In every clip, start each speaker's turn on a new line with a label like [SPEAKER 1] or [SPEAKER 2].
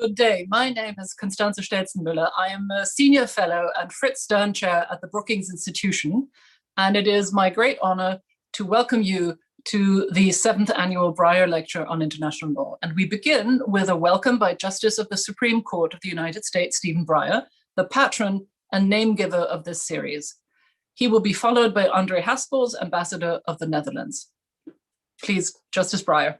[SPEAKER 1] Good day. My name is Constanze Stelzenmüller. I am a senior fellow and Fritz Stern chair at the Brookings Institution, and it is my great honor to welcome you to the 7th annual Breyer Lecture on International Law. And we begin with a welcome by Justice of the Supreme Court of the United States, Stephen Breyer, the patron and name giver of this series. He will be followed by Andre Haspels, Ambassador of the Netherlands. Please, Justice Breyer.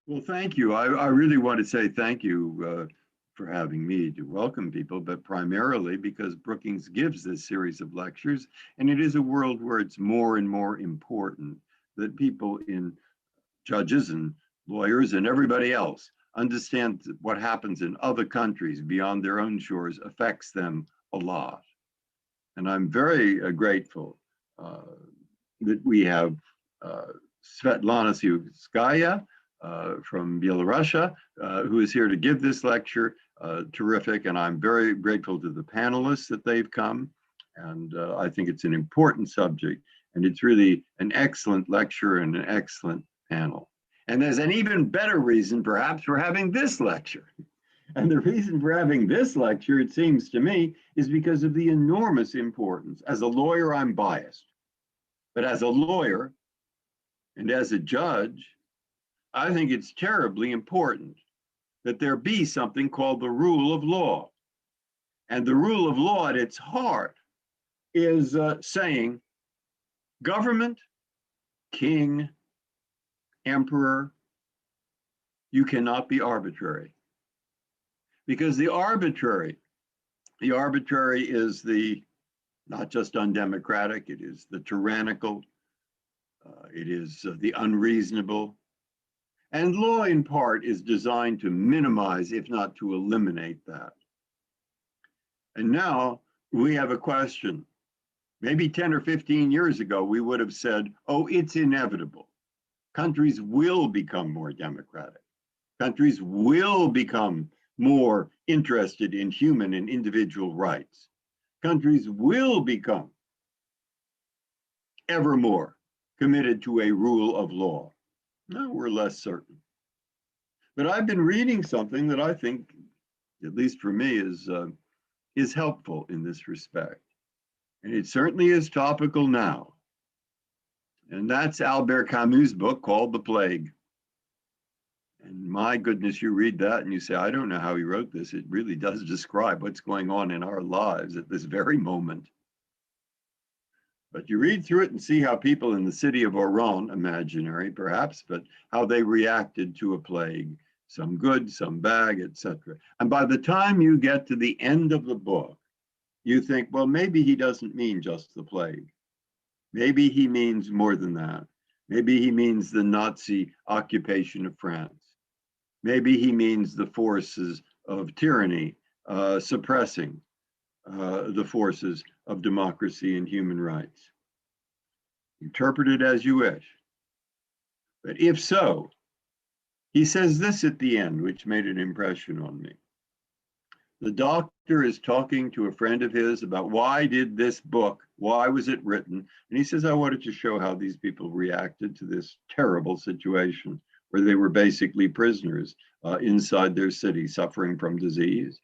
[SPEAKER 2] Well, thank you. I really want to say thank you for having me to welcome people, but primarily because Brookings gives this series of lectures, and it is a world where it's more and more important that people judges and lawyers and everybody else understand that what happens in other countries beyond their own shores affects them a lot. And I'm very grateful that we have Tsikhanouskaya from Belarus, who is here to give this lecture. Terrific, and I'm very grateful to the panelists that they've come. And I think it's an important subject, and it's really an excellent lecture and an excellent panel. And there's an even better reason, perhaps, for having this lecture. And the reason for having this lecture, it seems to me, is because of the enormous importance. As a lawyer, I'm biased. But as a lawyer and as a judge, I think it's terribly important that there be something called the rule of law. And the rule of law at its heart is saying government, king, emperor, you cannot be arbitrary. Because the arbitrary is not just undemocratic, it is the tyrannical, it is the unreasonable. And law, in part, is designed to minimize, if not to eliminate that. And now we have a question. Maybe 10 or 15 years ago, we would have said, oh, it's inevitable. Countries will become more democratic. Countries will become more interested in human and individual rights. Countries will become ever more committed to a rule of law. No, we're less certain. But I've been reading something that I think, at least for me, is helpful in this respect. And it certainly is topical now. And that's Albert Camus' book called The Plague. And my goodness, you read that and you say, I don't know how he wrote this. It really does describe what's going on in our lives at this very moment. But you read through it and see how people in the city of Oran, imaginary perhaps, but how they reacted to a plague, some good, some bad, etc. And by the time you get to the end of the book, you think, well, maybe he doesn't mean just the plague. Maybe he means more than that. Maybe he means the Nazi occupation of France. Maybe he means the forces of tyranny suppressing the forces of democracy and human rights. Interpret it as you wish. But if so, he says this at the end, which made an impression on me. The doctor is talking to a friend of his about why did this book, why was it written? And he says, I wanted to show how these people reacted to this terrible situation where they were basically prisoners inside their city suffering from disease.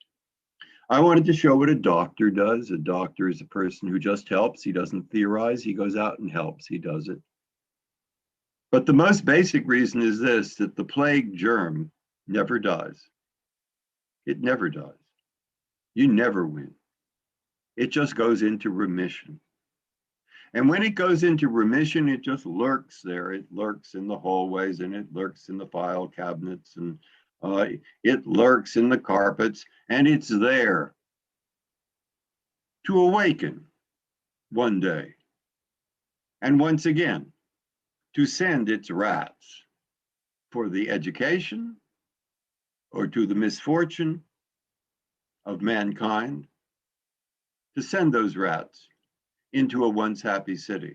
[SPEAKER 2] I wanted to show what a doctor does. A doctor is a person who just helps. He doesn't theorize. He goes out and helps. He does it. But the most basic reason is this, that the plague germ never dies. It never dies. You never win. It just goes into remission. And when it goes into remission, it just lurks there. It lurks in the hallways and it lurks in the file cabinets and it lurks in the carpets, and it's there to awaken one day. And once again, to send its rats for the education or to the misfortune of mankind, to send those rats into a once happy city.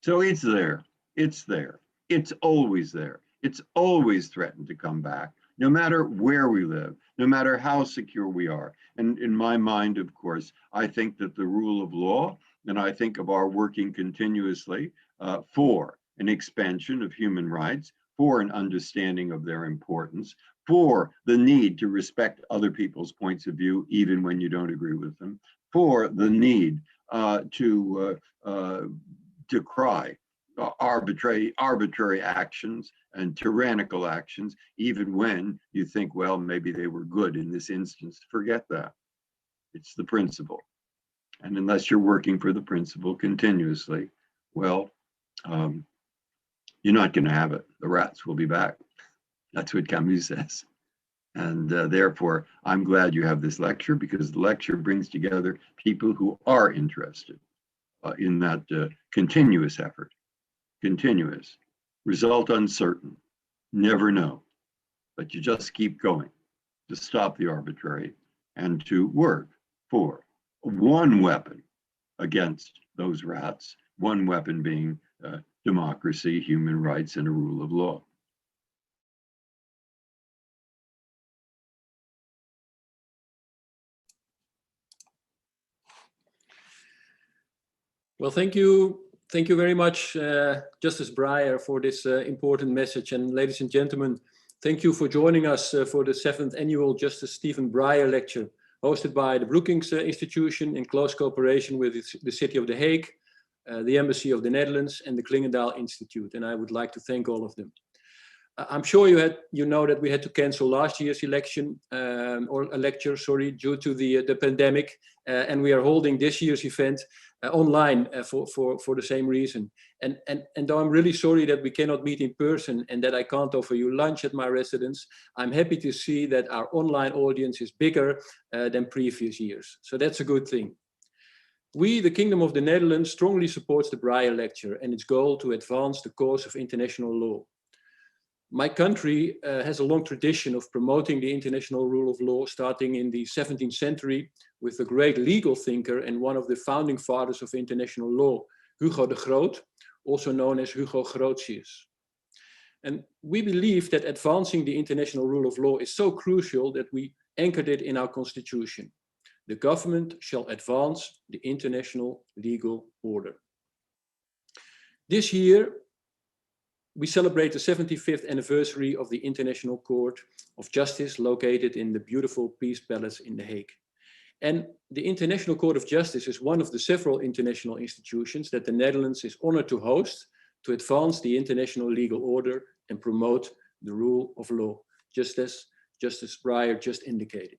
[SPEAKER 2] So it's there, it's there, it's always there. It's always threatened to come back, no matter where we live, no matter how secure we are. And in my mind, of course, I think that the rule of law, and I think of our working continuously for an expansion of human rights, for an understanding of their importance, for the need to respect other people's points of view, even when you don't agree with them, for the need to decry arbitrary actions and tyrannical actions, even when you think, well, maybe they were good in this instance. Forget that. It's the principle. And unless you're working for the principle continuously, well, you're not going to have it. The rats will be back. That's what Camus says. And therefore, I'm glad you have this lecture, because the lecture brings together people who are interested in that continuous effort. Continuous, result uncertain, never know, but you just keep going to stop the arbitrary and to work for one weapon against those rats, one weapon being democracy, human rights, and a rule of law.
[SPEAKER 3] Well, thank you. Thank you very much, Justice Breyer, for this important message. And ladies and gentlemen, thank you for joining us for the 7th annual Justice Stephen Breyer Lecture, hosted by the Brookings institution in close cooperation with the city of The Hague, the Embassy of the Netherlands, and the Klingendahl Institute. And I would like to thank all of them. I'm sure you know that we had to cancel last year's lecture, due to the pandemic, and we are holding this year's event online for the same reason. And though I'm really sorry that we cannot meet in person and that I can't offer you lunch at my residence, I'm happy to see that our online audience is bigger than previous years. So that's a good thing. We, the Kingdom of the Netherlands, strongly supports the Breyer Lecture and its goal to advance the cause of international law. My country has a long tradition of promoting the international rule of law, starting in the 17th century with the great legal thinker and one of the founding fathers of international law, Hugo de Groot, also known as Hugo Grotius. And we believe that advancing the international rule of law is so crucial that we anchored it in our constitution. The government shall advance the international legal order. This year, we celebrate the 75th anniversary of the International Court of Justice, located in the beautiful Peace Palace in The Hague. And the International Court of Justice is one of the several international institutions that the Netherlands is honored to host to advance the international legal order and promote the rule of law, just as Justice Breyer just indicated.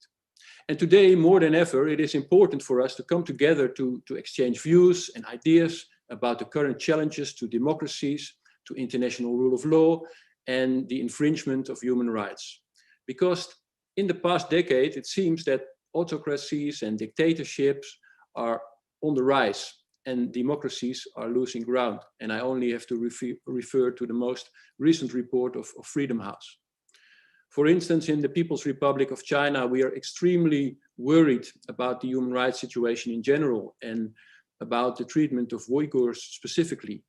[SPEAKER 3] And today, more than ever, it is important for us to come together to exchange views and ideas about the current challenges to democracies, to international rule of law, and the infringement of human rights. Because in the past decade, it seems that autocracies and dictatorships are on the rise and democracies are losing ground. And I only have to refer to the most recent report of Freedom House. For instance, in the People's Republic of China, we are extremely worried about the human rights situation in general and about the treatment of Uyghurs specifically.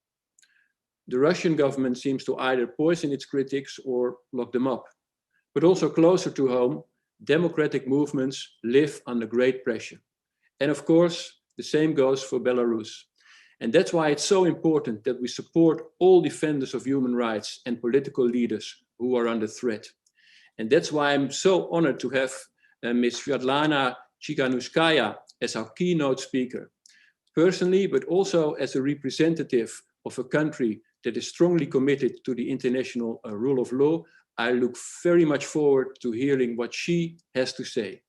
[SPEAKER 3] The Russian government seems to either poison its critics or lock them up. But also closer to home, democratic movements live under great pressure. And of course, the same goes for Belarus. And that's why it's so important that we support all defenders of human rights and political leaders who are under threat. And that's why I'm so honored to have Ms. Tsikhanouskaya as our keynote speaker. Personally, but also as a representative of a country that is strongly committed to the international rule of law, I look very much forward to hearing what she has to say.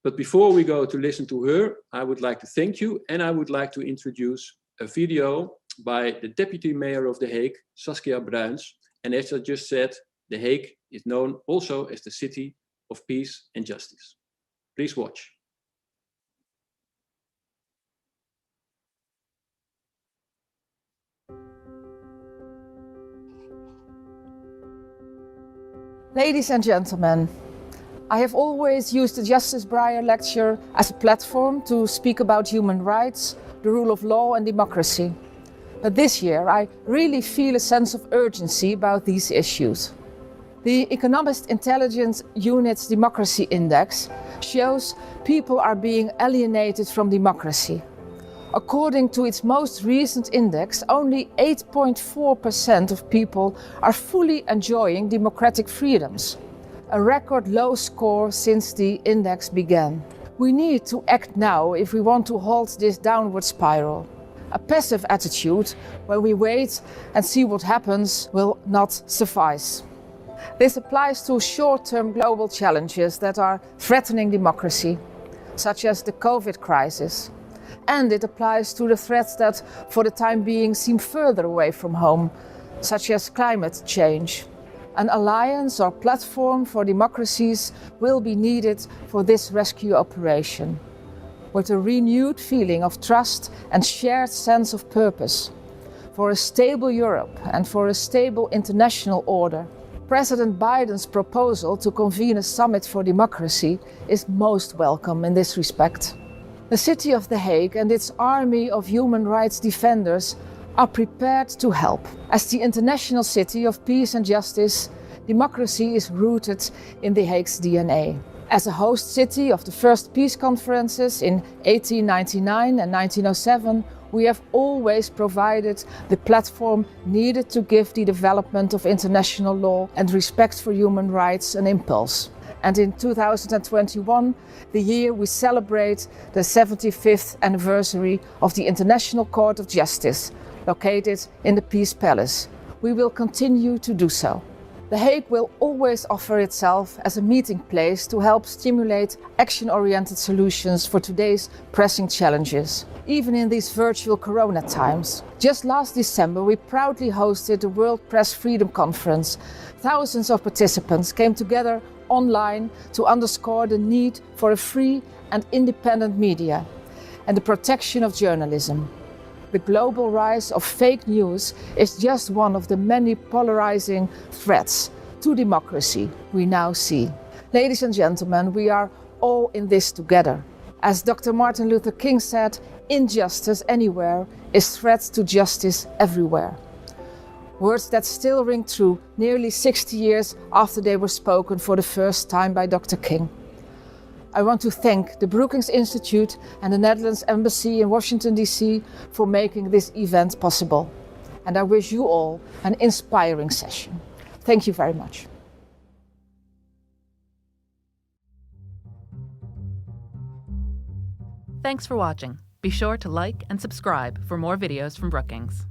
[SPEAKER 3] But before we go to listen to her, I would like to thank you, and I would like to introduce a video by the Deputy Mayor of The Hague, Saskia Bruins. And as I just said, The Hague is known also as the city of peace and justice. Please watch.
[SPEAKER 4] Ladies and gentlemen, I have always used the Justice Breyer Lecture as a platform to speak about human rights, the rule of law and democracy. But this year I really feel a sense of urgency about these issues. The Economist Intelligence Unit's Democracy Index shows people are being alienated from democracy. According to its most recent index, only 8.4% of people are fully enjoying democratic freedoms, a record low score since the index began. We need to act now if we want to halt this downward spiral. A passive attitude, where we wait and see what happens, will not suffice. This applies to short-term global challenges that are threatening democracy, such as the COVID crisis. And it applies to the threats that, for the time being, seem further away from home, such as climate change. An alliance or platform for democracies will be needed for this rescue operation, with a renewed feeling of trust and shared sense of purpose, for a stable Europe and for a stable international order. President Biden's proposal to convene a summit for democracy is most welcome in this respect. The city of The Hague and its army of human rights defenders are prepared to help. As the international city of peace and justice, democracy is rooted in The Hague's DNA. As a host city of the first peace conferences in 1899 and 1907, we have always provided the platform needed to give the development of international law and respect for human rights an impulse. And in 2021, the year we celebrate the 75th anniversary of the International Court of Justice, located in the Peace Palace. We will continue to do so. The Hague will always offer itself as a meeting place to help stimulate action-oriented solutions for today's pressing challenges, even in these virtual corona times. Just last December, we proudly hosted the World Press Freedom Conference. Thousands of participants came together online to underscore the need for a free and independent media and the protection of journalism. The global rise of fake news is just one of the many polarizing threats to democracy we now see. Ladies and gentlemen, we are all in this together. As Dr. Martin Luther King said, injustice anywhere is threat to justice everywhere. Words that still ring true nearly 60 years after they were spoken for the first time by Dr. King. I want to thank the Brookings Institute and the Netherlands Embassy in Washington, D.C. for making this event possible. And I wish you all an inspiring session. Thank you very much.
[SPEAKER 5] Thanks for watching. Be sure to like and subscribe for more videos from Brookings.